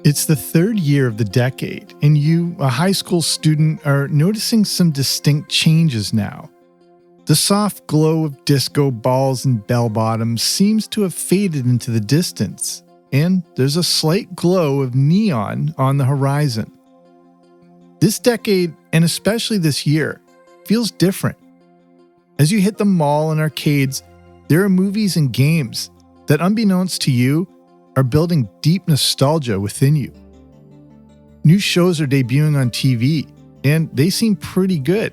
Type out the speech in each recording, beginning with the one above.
It's the third year of the decade, and you, a high school student, are noticing some distinct changes now. The soft glow of disco balls and bell-bottoms seems to have faded into the distance, and there's a slight glow of neon on the horizon. This decade, and especially this year, feels different. As you hit the mall and arcades, there are movies and games that, unbeknownst to you, are building deep nostalgia within you. New shows are debuting on TV, and they seem pretty good.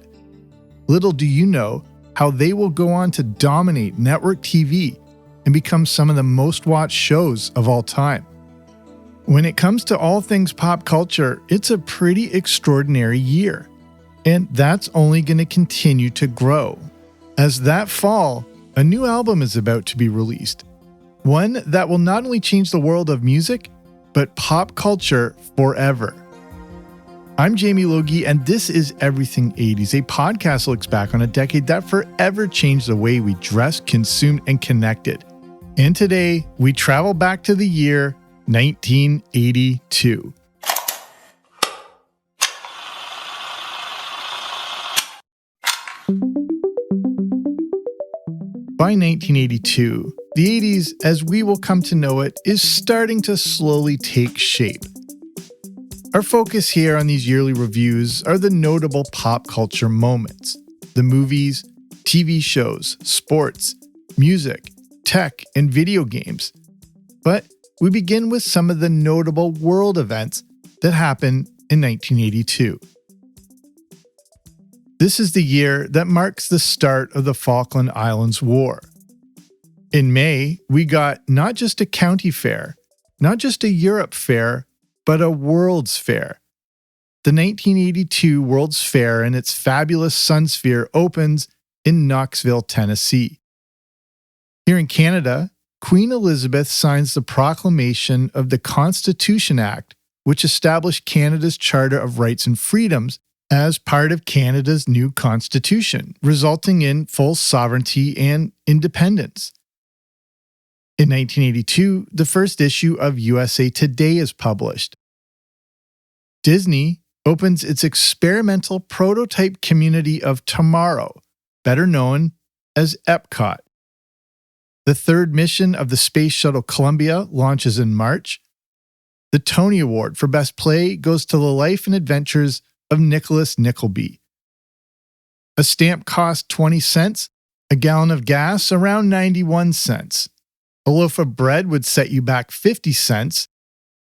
Little do you know how they will go on to dominate network TV and become some of the most watched shows of all time. When it comes to all things pop culture, it's a pretty extraordinary year, and that's only going to continue to grow. As that fall, a new album is about to be released. One that will not only change the world of music, but pop culture forever. I'm Jamie Logie, and this is Everything 80s, a podcast that looks back on a decade that forever changed the way we dress, consumed, and connected. And today, we travel back to the year 1982. By 1982, the 80s, as we will come to know it, is starting to slowly take shape. Our focus here on these yearly reviews are the notable pop culture moments, the movies, TV shows, sports, music, tech, and video games. But we begin with some of the notable world events that happened in 1982. This is the year that marks the start of the Falkland Islands War. In May, we got not just a county fair, not just a Europe fair, but a World's Fair. The 1982 World's Fair and its fabulous Sun Sphere opens in Knoxville, Tennessee. Here in Canada, Queen Elizabeth signs the proclamation of the Constitution Act, which established Canada's Charter of Rights and Freedoms as part of Canada's new constitution, resulting in full sovereignty and independence. In 1982, the first issue of USA Today is published. Disney opens its experimental prototype community of tomorrow, better known as Epcot. The third mission of the Space Shuttle Columbia launches in March. The Tony Award for Best Play goes to the life and adventures of Nicholas Nickleby. A stamp cost 20 cents, a gallon of gas around 91 cents. A loaf of bread would set you back 50 cents.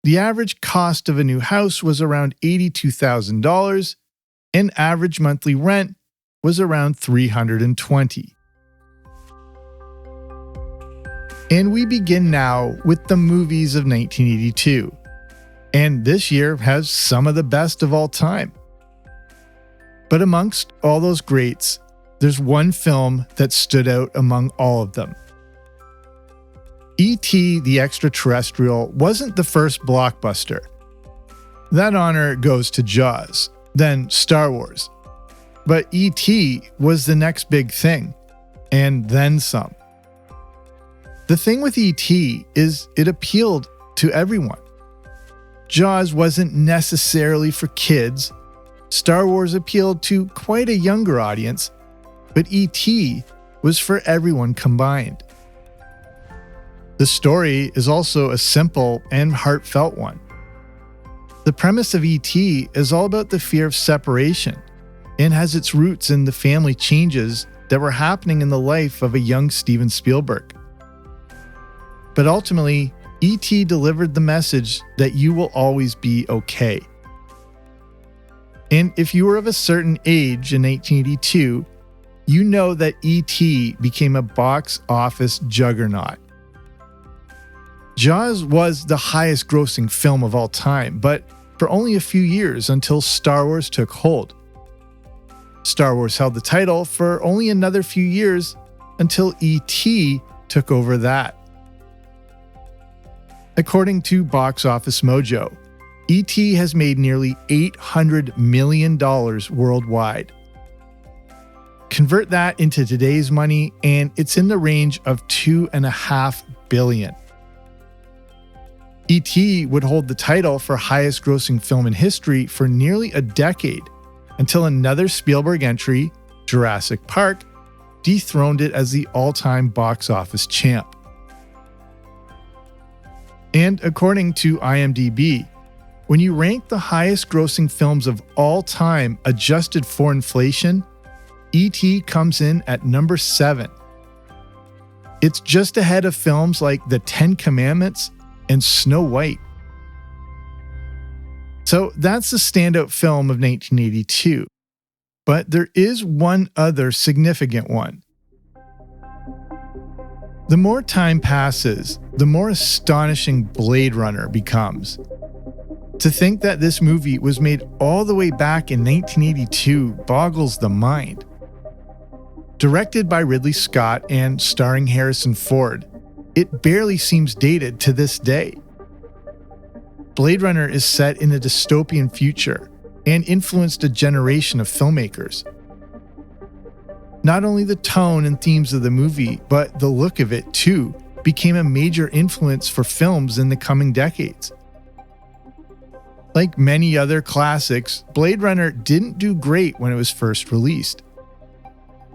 The average cost of a new house was around $82,000, and average monthly rent was around $320. And we begin now with the movies of 1982. And this year has some of the best of all time. But amongst all those greats, there's one film that stood out among all of them. E.T. the Extraterrestrial wasn't the first blockbuster. That honor goes to Jaws, then Star Wars. But E.T. was the next big thing, and then some. The thing with E.T. is it appealed to everyone. Jaws wasn't necessarily for kids. Star Wars appealed to quite a younger audience, but E.T. was for everyone combined. The story is also a simple and heartfelt one. The premise of E.T. is all about the fear of separation and has its roots in the family changes that were happening in the life of a young Steven Spielberg. But ultimately, E.T. delivered the message that you will always be okay. And if you were of a certain age in 1982, you know that E.T. became a box office juggernaut. Jaws was the highest grossing film of all time, but for only a few years until Star Wars took hold. Star Wars held the title for only another few years until E.T. took over that. According to Box Office Mojo, E.T. has made nearly $800 million worldwide. Convert that into today's money, and it's in the range of $2.5 billion. E.T. would hold the title for highest grossing film in history for nearly a decade, until another Spielberg entry, Jurassic Park, dethroned it as the all-time box office champ. And according to IMDb, when you rank the highest grossing films of all time adjusted for inflation, E.T. comes in at number 7. It's just ahead of films like The Ten Commandments and Snow White. So that's the standout film of 1982. But there is one other significant one. The more time passes, the more astonishing Blade Runner becomes. To think that this movie was made all the way back in 1982 boggles the mind. Directed by Ridley Scott and starring Harrison Ford, it barely seems dated to this day. Blade Runner is set in a dystopian future and influenced a generation of filmmakers. Not only the tone and themes of the movie, but the look of it too, became a major influence for films in the coming decades. Like many other classics, Blade Runner didn't do great when it was first released.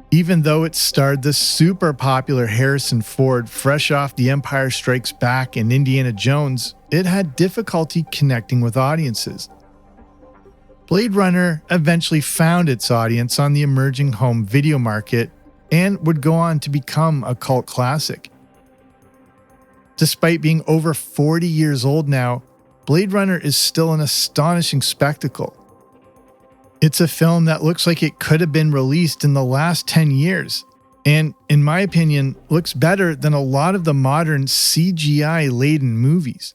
Even though it starred the super popular Harrison Ford fresh off The Empire Strikes Back and Indiana Jones, it had difficulty connecting with audiences. Blade Runner eventually found its audience on the emerging home video market and would go on to become a cult classic. Despite being over 40 years old now, Blade Runner is still an astonishing spectacle. It's a film that looks like it could have been released in the last 10 years, and in my opinion, looks better than a lot of the modern CGI-laden movies.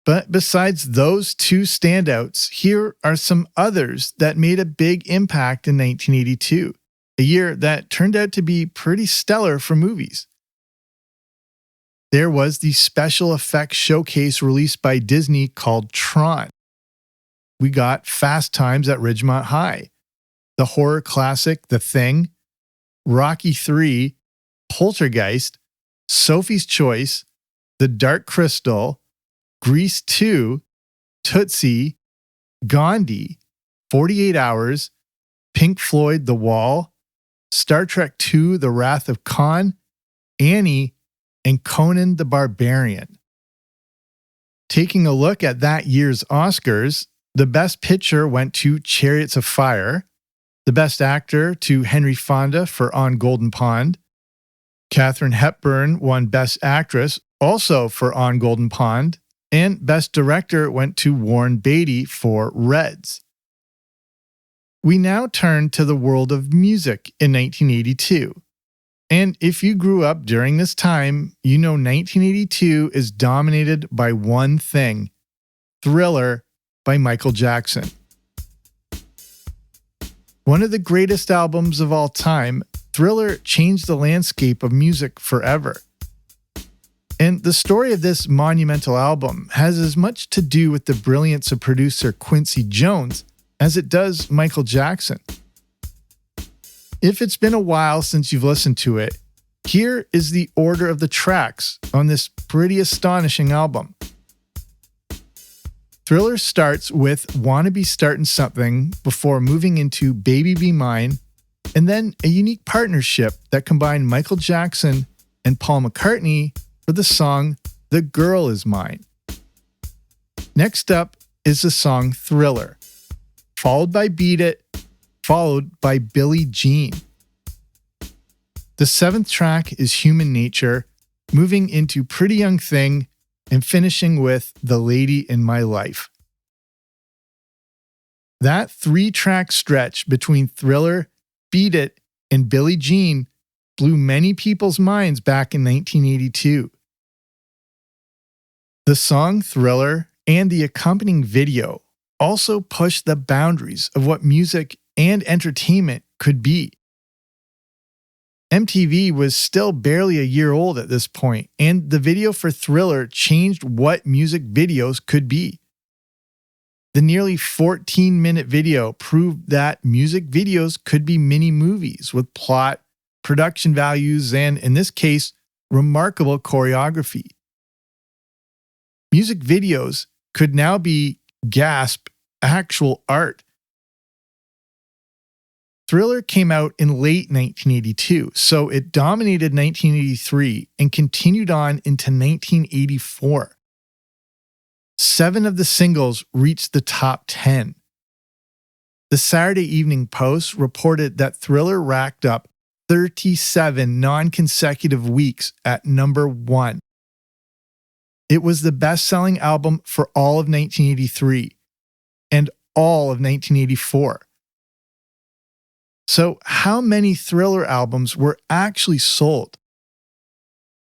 But besides those two standouts, here are some others that made a big impact in 1982, a year that turned out to be pretty stellar for movies. There was the special effects showcase released by Disney called Tron. We got Fast Times at Ridgemont High, the horror classic The Thing, Rocky III, Poltergeist, Sophie's Choice, The Dark Crystal, Grease 2, Tootsie, Gandhi, 48 Hours, Pink Floyd The Wall, Star Trek II The Wrath of Khan, Annie, and Conan the Barbarian. Taking a look at that year's Oscars, the Best Picture went to Chariots of Fire, the Best Actor to Henry Fonda for On Golden Pond. Katharine Hepburn won Best Actress, also for On Golden Pond, and Best Director went to Warren Beatty for Reds. We now turn to the world of music in 1982. And if you grew up during this time, you know 1982 is dominated by one thing: Thriller by Michael Jackson. One of the greatest albums of all time, Thriller changed the landscape of music forever. And the story of this monumental album has as much to do with the brilliance of producer Quincy Jones as it does Michael Jackson. If it's been a while since you've listened to it, here is the order of the tracks on this pretty astonishing album. Thriller starts with Wanna Be Startin' Something before moving into Baby Be Mine, and then a unique partnership that combined Michael Jackson and Paul McCartney for the song The Girl Is Mine. Next up is the song Thriller, followed by Beat It, followed by Billie Jean. The 7th track is Human Nature, moving into Pretty Young Thing, and finishing with The Lady in My Life. That 3-track stretch between Thriller, Beat It, and Billie Jean blew many people's minds back in 1982. The song Thriller and the accompanying video also pushed the boundaries of what music and entertainment could be. MTV was still barely a year old at this point, and the video for Thriller changed what music videos could be. The nearly 14-minute video proved that music videos could be mini movies with plot, production values, and, in this case, remarkable choreography. Music videos could now be, gasp, actual art. Thriller came out in late 1982, so it dominated 1983 and continued on into 1984. 7 of the singles reached the top 10. The Saturday Evening Post reported that Thriller racked up 37 non-consecutive weeks at number 1. It was the best-selling album for all of 1983 and all of 1984. So, how many Thriller albums were actually sold?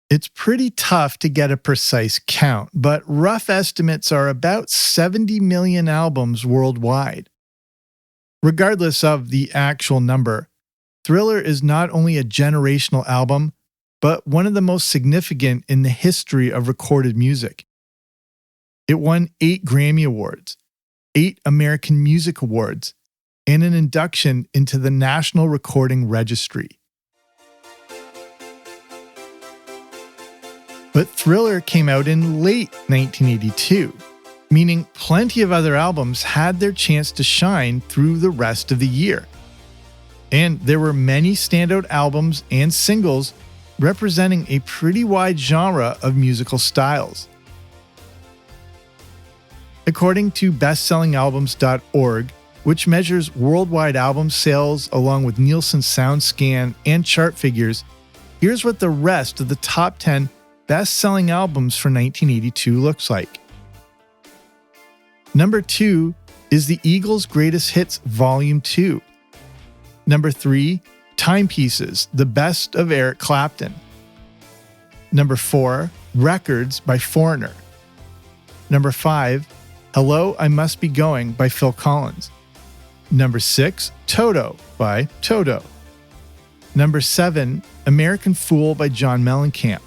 It's pretty tough to get a precise count, but rough estimates are about 70 million albums worldwide. Regardless of the actual number, Thriller is not only a generational album, but one of the most significant in the history of recorded music. It won 8 Grammy Awards, 8 American Music Awards, and an induction into the National Recording Registry. But Thriller came out in late 1982, meaning plenty of other albums had their chance to shine through the rest of the year. And there were many standout albums and singles representing a pretty wide genre of musical styles. According to bestsellingalbums.org, which measures worldwide album sales along with Nielsen SoundScan and chart figures, here's what the rest of the top 10 best-selling albums for 1982 looks like. Number 2 is the Eagles' Greatest Hits Volume 2. Number 3, Timepieces, The Best of Eric Clapton. Number 4, Records by Foreigner. Number 5, Hello, I Must Be Going by Phil Collins. Number 6, Toto by Toto. Number 7, American Fool by John Mellencamp.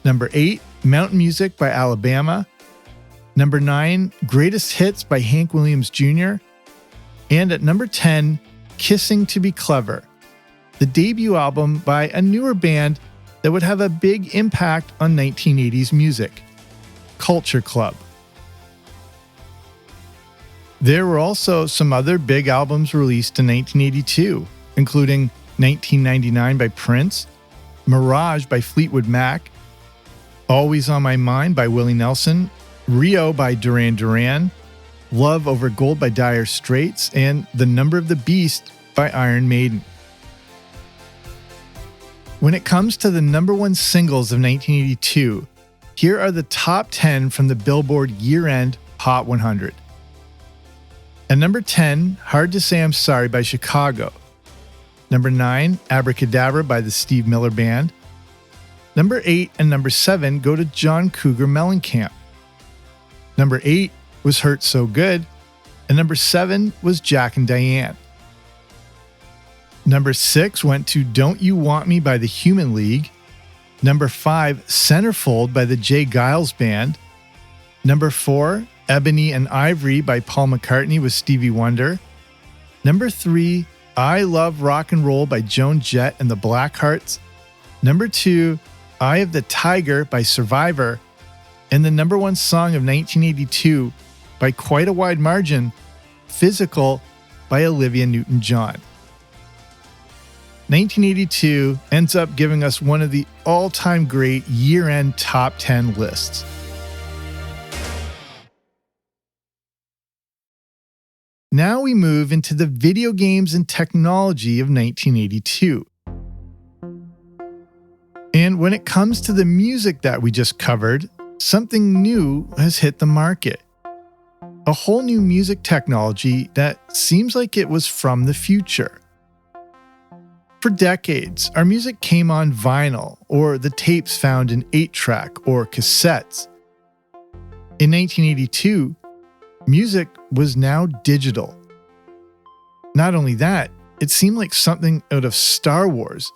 Number 8, Mountain Music by Alabama. Number 9, Greatest Hits by Hank Williams Jr. And at number 10, Kissing to Be Clever, the debut album by a newer band that would have a big impact on 1980s music, Culture Club. There were also some other big albums released in 1982, including 1999 by Prince, Mirage by Fleetwood Mac, Always on My Mind by Willie Nelson, Rio by Duran Duran, Love Over Gold by Dire Straits, and The Number of the Beast by Iron Maiden. When it comes to the number 1 singles of 1982, here are the top 10 from the Billboard year-end Hot 100. At number 10, Hard to Say I'm Sorry by Chicago. Number 9, Abracadabra by the Steve Miller Band. Number 8 and number 7 go to John Cougar Mellencamp. Number 8 was Hurt So Good, and number 7 was Jack and Diane. Number 6 went to Don't You Want Me by the Human League. Number 5, Centerfold by the Jay Giles Band. Number 4, Ebony and Ivory by Paul McCartney with Stevie Wonder. Number 3, I Love Rock and Roll by Joan Jett and the Blackhearts. Number 2, Eye of the Tiger by Survivor. And the number 1 song of 1982, by quite a wide margin, Physical by Olivia Newton-John. 1982 ends up giving us one of the all-time great year-end top 10 lists. Now we move into the video games and technology of 1982. And when it comes to the music that we just covered, something new has hit the market. A whole new music technology that seems like it was from the future. For decades, our music came on vinyl or the tapes found in 8-track or cassettes. In 1982, music was now digital. Not only that, it seemed like something out of Star Wars,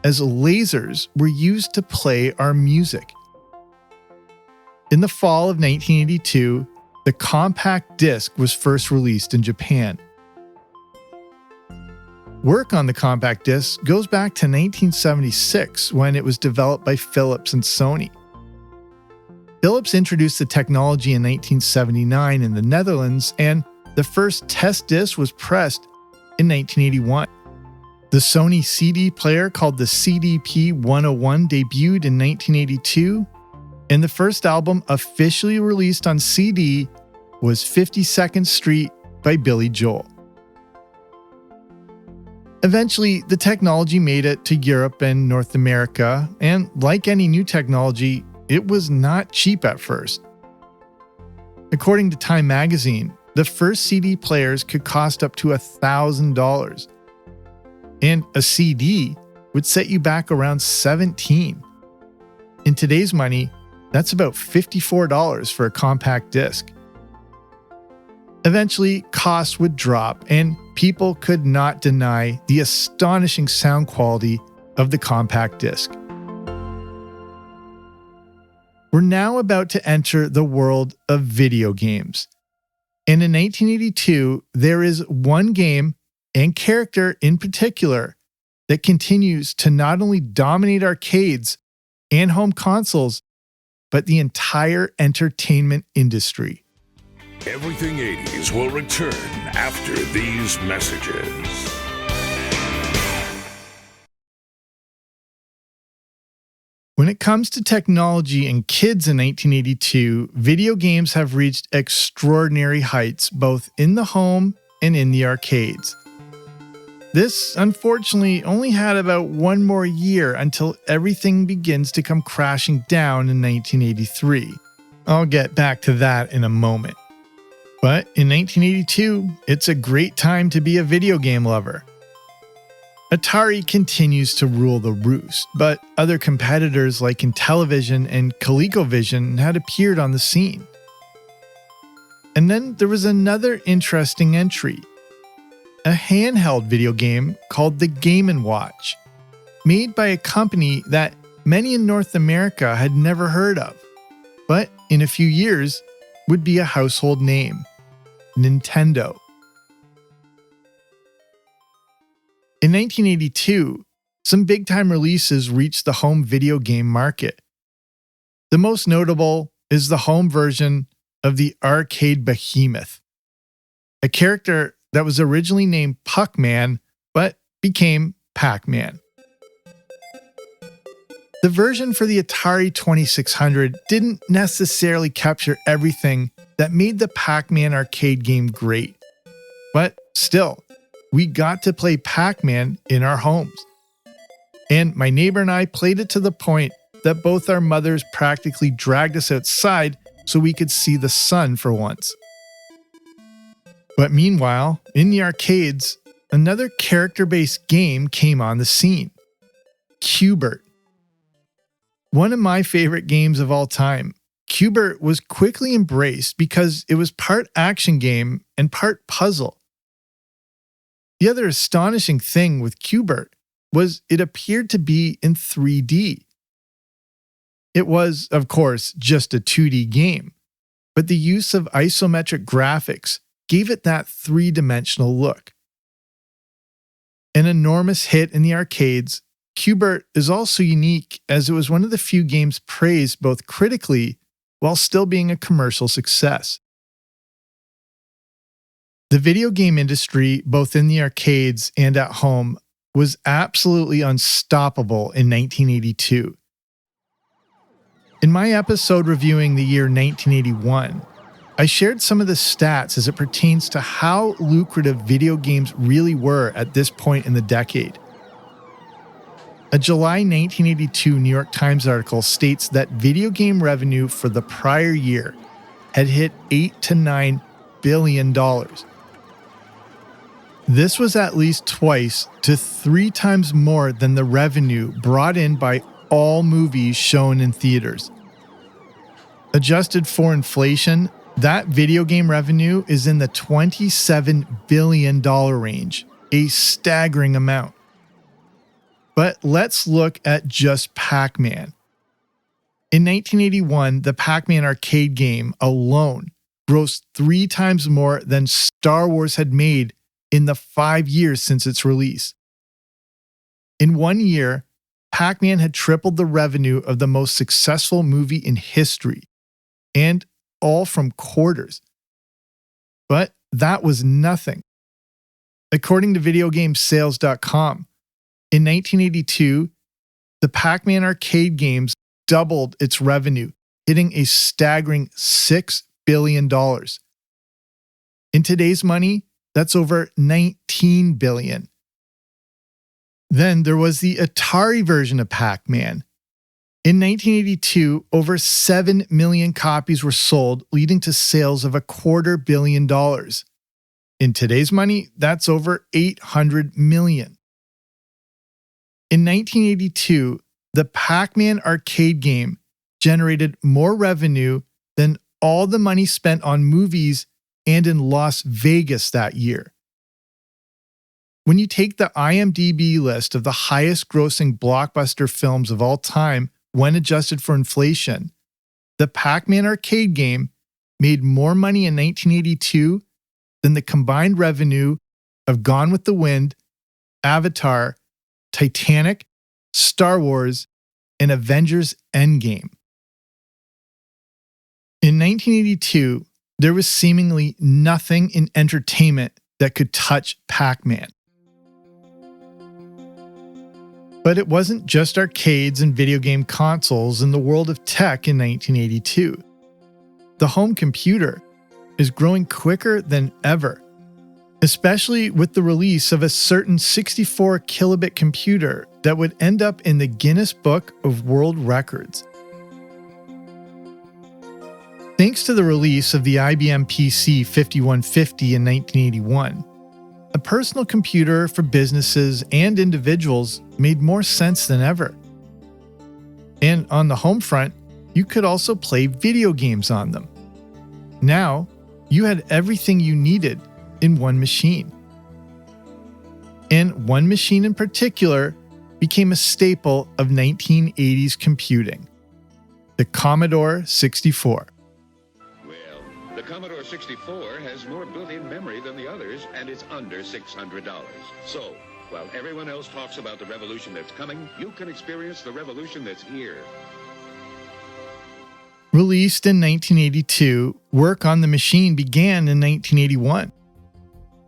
as lasers were used to play our music. In the fall of 1982, the compact disc was first released in Japan. Work on the compact disc goes back to 1976 when it was developed by Philips and Sony. Philips introduced the technology in 1979 in the Netherlands, and the first test disc was pressed in 1981. The Sony CD player called the CDP-101 debuted in 1982, and the first album officially released on CD was 52nd Street by Billy Joel. Eventually, the technology made it to Europe and North America, and like any new technology, it was not cheap at first. According to Time magazine, the first CD players could cost up to $1,000, and a CD would set you back around $17. In today's money, that's about $54 for a compact disc. Eventually, costs would drop, and people could not deny the astonishing sound quality of the compact disc. We're now about to enter the world of video games. And in 1982, there is one game and character in particular that continues to not only dominate arcades and home consoles, but the entire entertainment industry. Everything 80s will return after these messages. When it comes to technology and kids in 1982, video games have reached extraordinary heights both in the home and in the arcades. This, unfortunately, only had about one more year until everything begins to come crashing down in 1983. I'll get back to that in a moment. But in 1982, it's a great time to be a video game lover. Atari continues to rule the roost, but other competitors like Intellivision and ColecoVision had appeared on the scene. And then there was another interesting entry, a handheld video game called the Game & Watch, made by a company that many in North America had never heard of, but in a few years would be a household name. Nintendo. In 1982, some big-time releases reached the home video game market. The most notable is the home version of the arcade behemoth, a character that was originally named Puck-Man but became Pac-Man. The version for the Atari 2600 didn't necessarily capture everything that made the Pac-Man arcade game great. But still, we got to play Pac-Man in our homes. And my neighbor and I played it to the point that both our mothers practically dragged us outside so we could see the sun for once. But meanwhile, in the arcades, another character-based game came on the scene, Q*bert. One of my favorite games of all time, Q*bert was quickly embraced because it was part action game and part puzzle. The other astonishing thing with Q*bert was it appeared to be in 3D. It was, of course, just a 2D game, but the use of isometric graphics gave it that three-dimensional look. An enormous hit in the arcades, Q*bert is also unique as it was one of the few games praised both critically while still being a commercial success. The video game industry, both in the arcades and at home, was absolutely unstoppable in 1982. In my episode reviewing the year 1981, I shared some of the stats as it pertains to how lucrative video games really were at this point in the decade. A July 1982 New York Times article states that video game revenue for the prior year had hit $8 to $9 billion. This was at least twice to 3 times more than the revenue brought in by all movies shown in theaters. Adjusted for inflation, that video game revenue is in the $27 billion range, a staggering amount. But let's look at just Pac-Man. In 1981, the Pac-Man arcade game alone grossed 3 times more than Star Wars had made in the 5 years since its release. In 1 year, Pac-Man had tripled the revenue of the most successful movie in history, and all from quarters. But that was nothing. According to VideoGameSales.com, in 1982, the Pac-Man arcade games doubled its revenue, hitting a staggering $6 billion. In today's money, that's over $19 billion. Then there was the Atari version of Pac-Man. In 1982, over 7 million copies were sold, leading to sales of $250 million. In today's money, that's over $800 million. In 1982, the Pac-Man arcade game generated more revenue than all the money spent on movies and in Las Vegas that year. When you take the IMDb list of the highest grossing blockbuster films of all time when adjusted for inflation, the Pac-Man arcade game made more money in 1982 than the combined revenue of Gone with the Wind, Avatar, Titanic, Star Wars, and Avengers Endgame. In 1982, there was seemingly nothing in entertainment that could touch Pac-Man. But it wasn't just arcades and video game consoles in the world of tech in 1982. The home computer is growing quicker than ever, especially with the release of a certain 64 kilobit computer that would end up in the Guinness Book of World Records. Thanks to the release of the IBM PC 5150 in 1981, a personal computer for businesses and individuals made more sense than ever. And on the home front, you could also play video games on them. Now, you had everything you needed in one machine. And one machine in particular became a staple of 1980s computing: the Commodore 64. The Commodore 64 has more built-in memory than the others, and it's under $600. So, while everyone else talks about the revolution that's coming, you can experience the revolution that's here. Released in 1982, work on the machine began in 1981.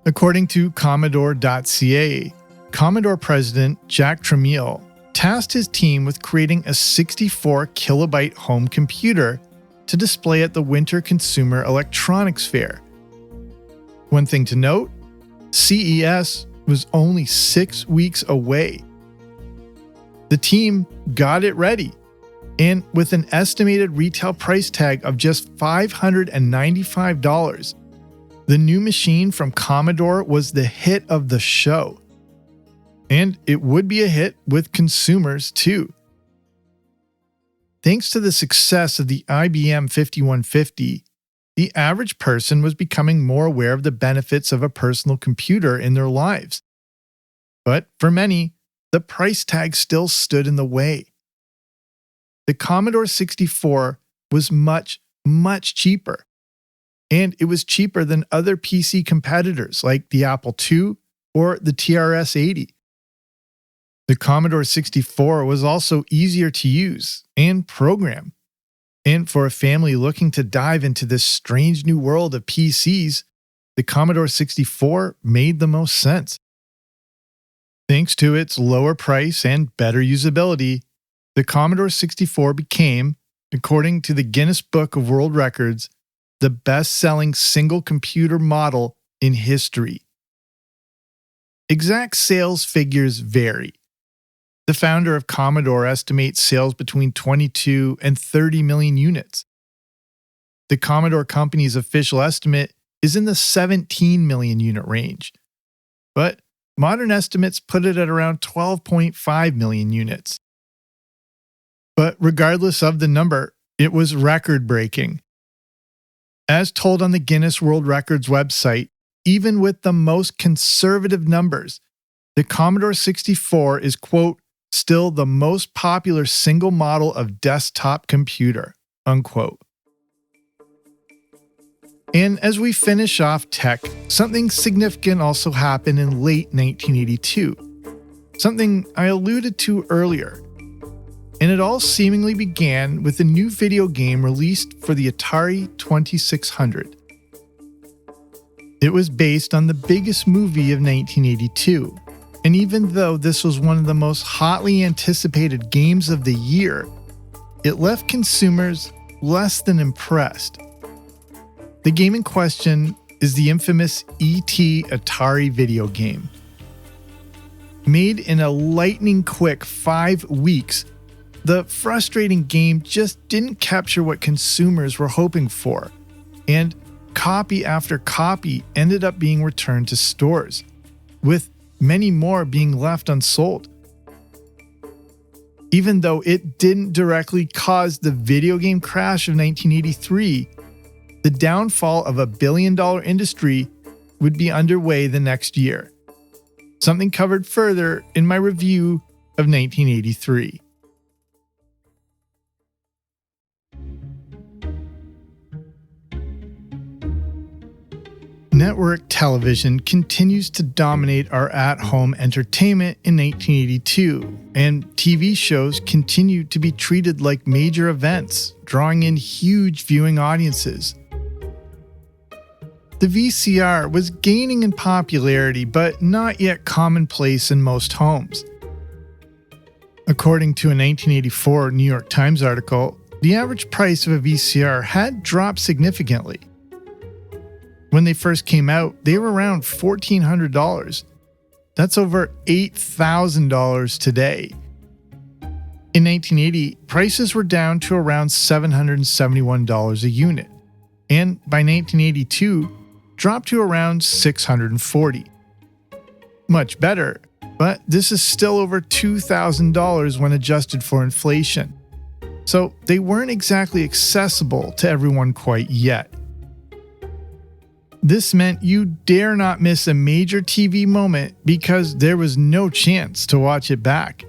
According to Commodore.ca, Commodore President Jack Tramiel tasked his team with creating a 64 kilobyte home computer to display at the Winter Consumer Electronics Fair. One thing to note, CES was only 6 weeks away. The team got it ready, and with an estimated retail price tag of just $595, the new machine from Commodore was the hit of the show. And it would be a hit with consumers too. Thanks to the success of the IBM 5150, the average person was becoming more aware of the benefits of a personal computer in their lives. But for many, the price tag still stood in the way. The Commodore 64 was much, much cheaper. And it was cheaper than other PC competitors like the Apple II or the TRS-80. The Commodore 64 was also easier to use and program. And for a family looking to dive into this strange new world of PCs, the Commodore 64 made the most sense. Thanks to its lower price and better usability, the Commodore 64 became, according to the Guinness Book of World Records, the best-selling single computer model in history. Exact sales figures vary. The founder of Commodore estimates sales between 22 and 30 million units. The Commodore company's official estimate is in the 17 million unit range, but modern estimates put it at around 12.5 million units. But regardless of the number, it was record-breaking. As told on the Guinness World Records website, even with the most conservative numbers, the Commodore 64 is, quote, still the most popular single model of desktop computer, unquote. And as we finish off tech, something significant also happened in late 1982. Something I alluded to earlier. and it all seemingly began with a new video game released for the Atari 2600. It was based on the biggest movie of 1982, and even though this was one of the most hotly anticipated games of the year, it left consumers less than impressed. The game in question is the infamous E.T. Atari video game. Made in a lightning-quick 5 weeks, the frustrating game just didn't capture what consumers were hoping for, and copy after copy ended up being returned to stores, with many more being left unsold. Even though it didn't directly cause the video game crash of 1983, the downfall of a billion-dollar industry would be underway the next year. Something covered further in my review of 1983. Network television continues to dominate our at-home entertainment in 1982, and TV shows continue to be treated like major events, drawing in huge viewing audiences. The VCR was gaining in popularity, but not yet commonplace in most homes. According to a 1984 New York Times article, the average price of a VCR had dropped significantly. When they first came out, they were around $1,400. That's over $8,000 today. In 1980, prices were down to around $771 a unit, and by 1982, dropped to around $640. Much better, but this is still over $2,000 when adjusted for inflation. So they weren't exactly accessible to everyone quite yet. This meant you dare not miss a major TV moment because there was no chance to watch it back.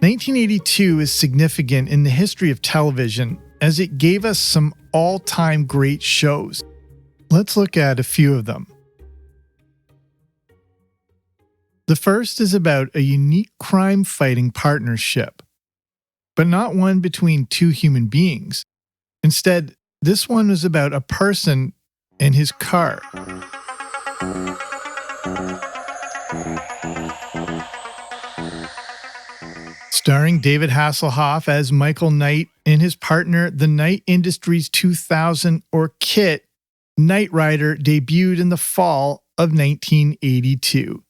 1982 is significant in the history of television as it gave us some all-time great shows. Let's look at a few of them. The first is about a unique crime-fighting partnership, but not one between two human beings. Instead, this one was about a person and his car. Starring David Hasselhoff as Michael Knight and his partner, the Knight Industries 2000 or KITT, Knight Rider debuted in the fall of 1982.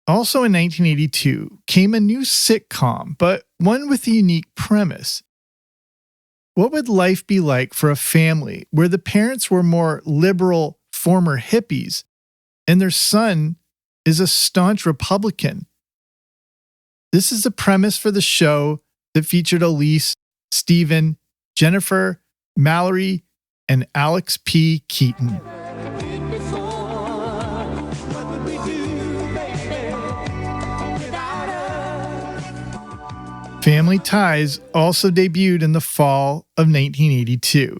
Also in 1982 came a new sitcom, but one with a unique premise. What would life be like for a family where the parents were more liberal former hippies and their son is a staunch Republican? This is the premise for the show that featured Elise, Stephen, Jennifer, Mallory, and Alex P. Keaton. Family Ties also debuted in the fall of 1982.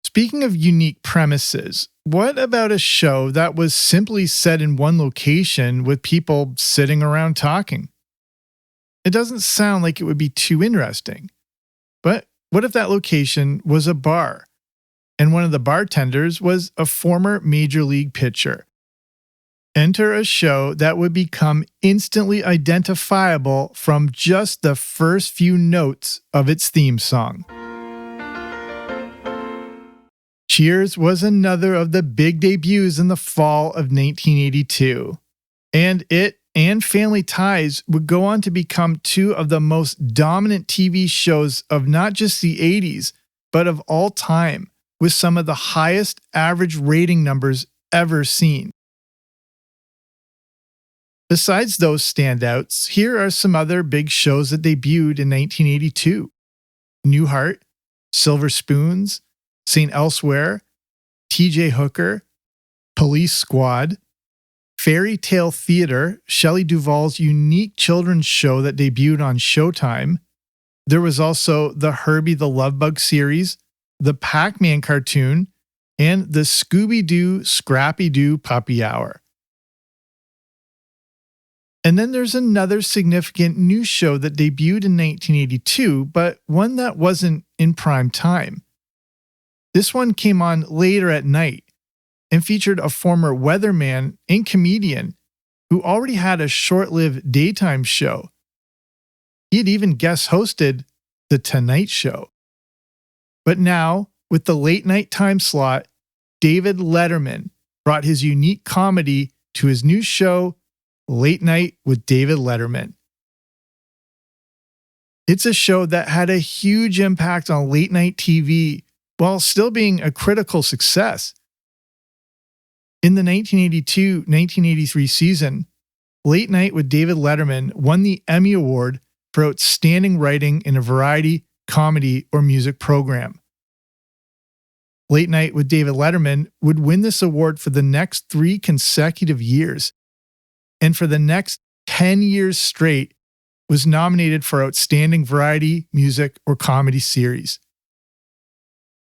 Speaking of unique premises, what about a show that was simply set in one location with people sitting around talking? It doesn't sound like it would be too interesting. But what if that location was a bar, and one of the bartenders was a former Major League pitcher? Enter a show that would become instantly identifiable from just the first few notes of its theme song. Cheers was another of the big debuts in the fall of 1982, and it and Family Ties would go on to become two of the most dominant TV shows of not just the 80s, but of all time, with some of the highest average rating numbers ever seen. Besides those standouts, here are some other big shows that debuted in 1982. Newhart, Silver Spoons, St. Elsewhere, TJ Hooker, Police Squad, Fairy Tale Theater, Shelley Duvall's unique children's show that debuted on Showtime. There was also the Herbie the Love Bug series, the Pac-Man cartoon, and the Scooby-Doo Scrappy-Doo Puppy Hour. And then there's another significant new show that debuted in 1982, but one that wasn't in prime time. This one came on later at night and featured a former weatherman and comedian who already had a short-lived daytime show. He had even guest hosted The Tonight Show. But now, with the late night time slot, David Letterman brought his unique comedy to his new show, Late Night with David Letterman. It's a show that had a huge impact on late night TV while still being a critical success. In the 1982-1983 season, Late Night with David Letterman won the Emmy Award for Outstanding Writing in a Variety, Comedy, or Music Program. Late Night with David Letterman would win this award for the next 3 consecutive years, and for the next 10 years straight was nominated for Outstanding Variety, Music, or Comedy Series.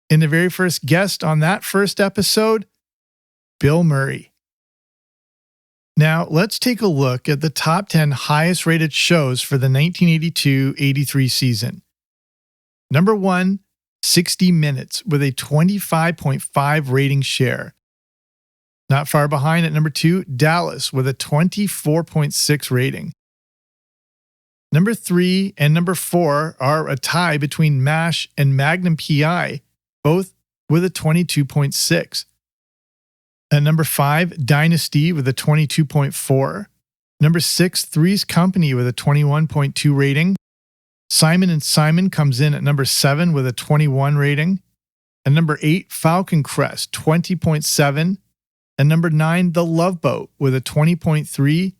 And the very first guest on that first episode, Bill Murray. Now, let's take a look at the top 10 highest rated shows for the 1982-83 season. Number 1, 60 Minutes with a 25.5 rating share. Not far behind at number 2, Dallas with a 24.6 rating. Number 3 and number 4 are a tie between MASH and Magnum PI, both with a 22.6. At number 5, Dynasty with a 22.4. Number 6, Three's Company with a 21.2 rating. Simon & Simon comes in at number 7 with a 21 rating. And number 8, Falcon Crest, 20.7. And number 9, The Love Boat with a 20.3.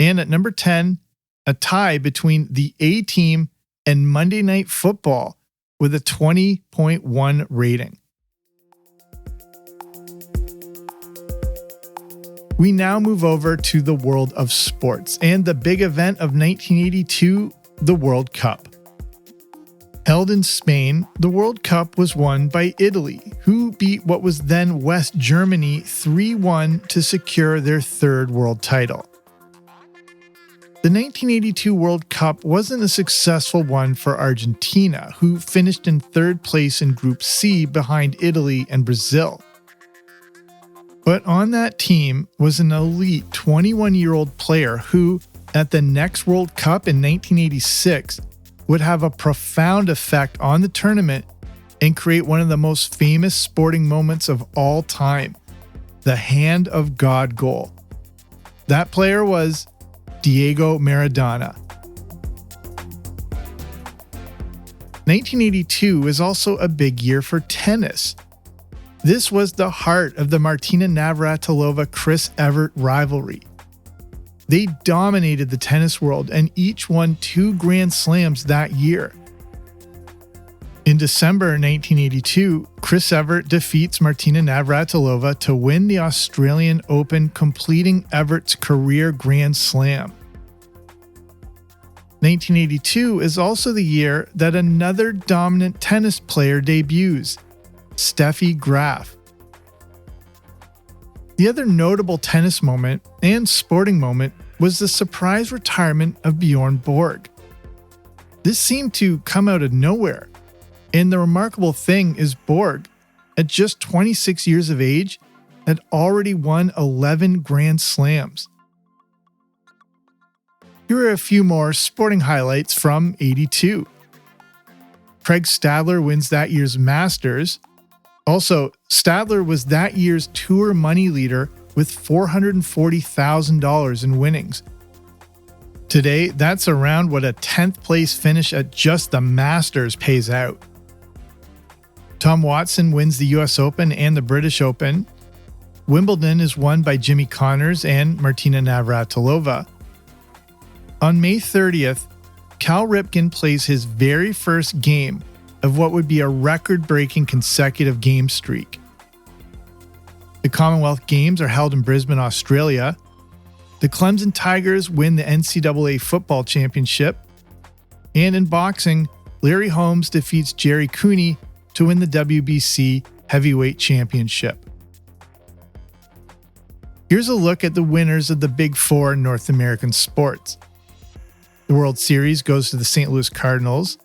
And at number 10, a tie between The A-Team and Monday Night Football with a 20.1 rating. We now move over to the world of sports and the big event of 1982, the World Cup. Held in Spain, the World Cup was won by Italy, who beat what was then West Germany 3-1 to secure their 3rd world title. The 1982 World Cup wasn't a successful one for Argentina, who finished in 3rd place in Group C behind Italy and Brazil. But on that team was an elite 21-year-old player who, at the next World Cup in 1986, would have a profound effect on the tournament and create one of the most famous sporting moments of all time, the Hand of God goal. That player was Diego Maradona. 1982 is also a big year for tennis. This was the heart of the Martina Navratilova-Chris Evert rivalry. They dominated the tennis world and each won 2 Grand Slams that year. In December 1982, Chris Evert defeats Martina Navratilova to win the Australian Open, completing Evert's career Grand Slam. 1982 is also the year that another dominant tennis player debuts, Steffi Graf. The other notable tennis moment and sporting moment was the surprise retirement of Bjorn Borg. This seemed to come out of nowhere, and the remarkable thing is Borg, at just 26 years of age, had already won 11 Grand Slams. Here are a few more sporting highlights from '82. Craig Stadler wins that year's Masters. Also, Stadler was that year's tour money leader with $440,000 in winnings. Today, that's around what a 10th place finish at just the Masters pays out. Tom Watson wins the US Open and the British Open. Wimbledon is won by Jimmy Connors and Martina Navratilova. On May 30th, Cal Ripken plays his very first game of what would be a record-breaking consecutive game streak. The Commonwealth Games are held in Brisbane, Australia. The Clemson Tigers win the NCAA Football Championship. And in boxing, Larry Holmes defeats Jerry Cooney to win the WBC Heavyweight Championship. Here's a look at the winners of the Big Four in North American sports. The World Series goes to the St. Louis Cardinals.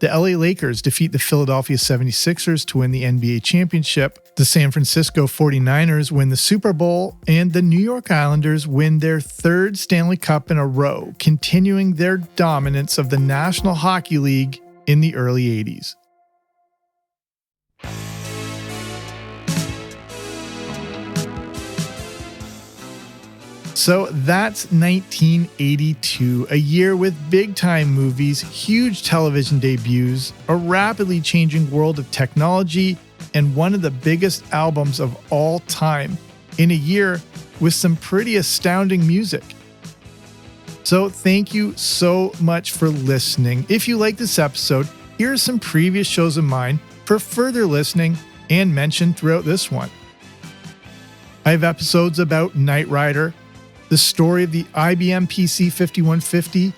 The LA Lakers defeat the Philadelphia 76ers to win the NBA championship. The San Francisco 49ers win the Super Bowl, and the New York Islanders win their third Stanley Cup in a row, continuing their dominance of the National Hockey League in the early 80s. So that's 1982, a year with big-time movies, huge television debuts, a rapidly changing world of technology, and one of the biggest albums of all time, in a year with some pretty astounding music. So thank you so much for listening. If you like this episode, here are some previous shows of mine for further listening and mentioned throughout this one. I have episodes about Knight Rider, the story of the IBM PC 5150,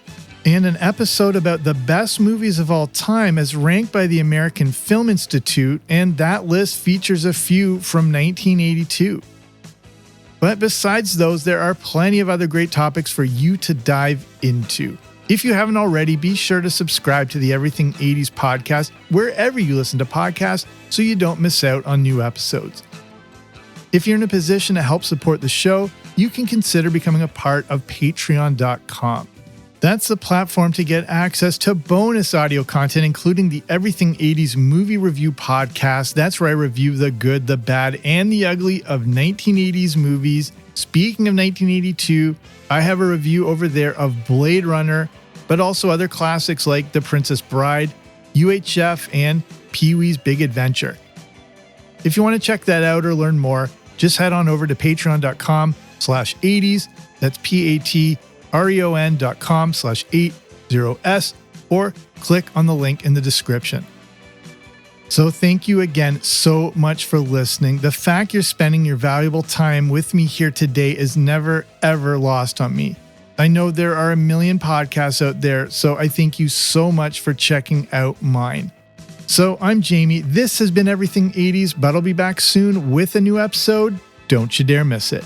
and an episode about the best movies of all time as ranked by the American Film Institute, and that list features a few from 1982. But besides those, there are plenty of other great topics for you to dive into. If you haven't already, be sure to subscribe to the Everything 80s podcast wherever you listen to podcasts so you don't miss out on new episodes. If you're in a position to help support the show, you can consider becoming a part of patreon.com. That's the platform to get access to bonus audio content, including the Everything 80s movie review podcast. That's where I review the good, the bad, and the ugly of 1980s movies. Speaking of 1982, I have a review over there of Blade Runner, but also other classics like The Princess Bride, UHF, and Pee-wee's Big Adventure. If you want to check that out or learn more, just head on over to patreon.com/80s. That's patreon.com/80s, or click on the link in the description. So thank you again so much for listening. The fact you're spending your valuable time with me here today is never, ever lost on me. I know there are a million podcasts out there, so I thank you so much for checking out mine. So I'm Jamie. This has been Everything 80s, but I'll be back soon with a new episode. Don't you dare miss it.